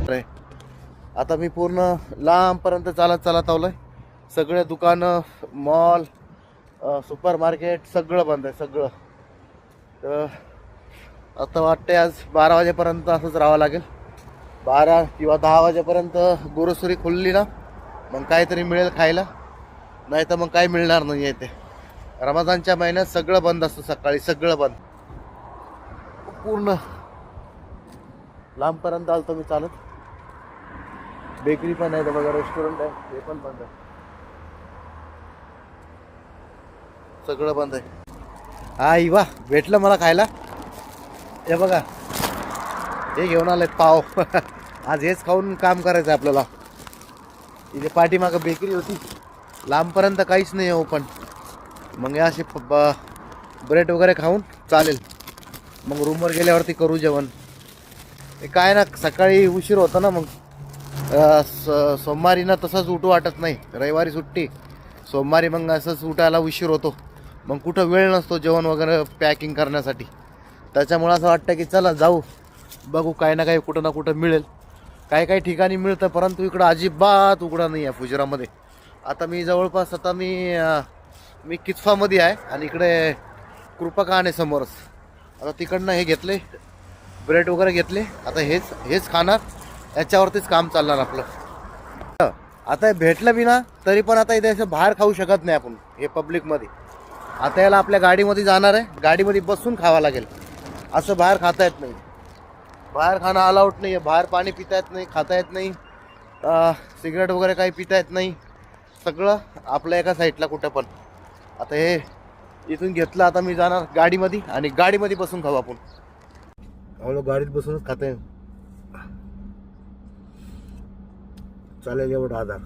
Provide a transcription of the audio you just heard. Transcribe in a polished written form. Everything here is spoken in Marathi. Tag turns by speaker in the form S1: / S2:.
S1: आता मी पूर्ण लांबपर्यंत चालत आलोय. सगळे दुकानं, मॉल, सुपर मार्केट सगळं बंद आहे सगळं. तर आता वाटतंय आज 12 वाजेपर्यंत असंच राहावं लागेल. 12 किंवा 10 वाजेपर्यंत गुरुसुरी खुलली ना मग काहीतरी मिळेल खायला, नाही तर मग काही मिळणार नाही. ते रमजानच्या महिन्यात सगळं बंद असतं. सकाळी सगळं बंद. पूर्ण लांबपर्यंत आलतो मी चालत. बेकरी पण आहे बघा, रेस्टॉरंट आहे ते पण बंद आहे. सगळं बंद आहे. हा इवा भेटलं मला खायला. हे बघा हे घेऊन आले पाव. आज हेच खाऊन काम करायचं आपल्याला. इथे पाठीमागं बेकरी होती, लांबपर्यंत काहीच नाही ओपन. मग असे ब्रेड वगैरे खाऊन चालेल. मग रूमवर गेल्यावरती करू जेवण. हे काय ना सकाळी उशीर होता ना, मग सोमवारी ना तसंच उठू वाटत नाही. रविवारी सुट्टी, सोमवारी मग असंच उठायला उशीर होतो. मग कुठं वेळ नसतो जेवण वगैरे पॅकिंग करण्यासाठी. त्याच्यामुळं असं वाटतं की चला जाऊ, बघू काही ना काही कुठं ना कुठं मिळेल. काही ठिकाणी मिळतं, परंतु इकडं अजिबात उघडा नाही आहे फुजरामध्ये. आता मी जवळपास मी किचफामध्ये आहे आणि इकडे कृपकान आहे समोरच. आता तिकडनं हे घेतले, ब्रेड वगैरे घेतले. आता हेच खाणार, याच्यावरतीच काम चालणार आपलं. आता हे भेटलं बी ना तरी पण आता इथे असं बाहेर खाऊ शकत नाही आपण हे पब्लिकमध्ये. आता याला आपल्या गाडीमध्ये जाणार आहे, गाडीमध्ये बसून खावं लागेल. असं बाहेर खाता येत नाही. बाहेर खाणं अलाउड नाही आहे. बाहेर पाणी पिता येत नाही, खाता येत नाही, सिगरेट वगैरे काही पिता येत नाही. सगळं आपल्या एका साईडला कुठं पण. आता हे इथून घेतलं, आता मी जाणार गाडीमध्ये आणि गाडीमध्ये बसून खाऊ आपण. गाडीत बसूनच खाता येईल. चालेल एवढा आधार.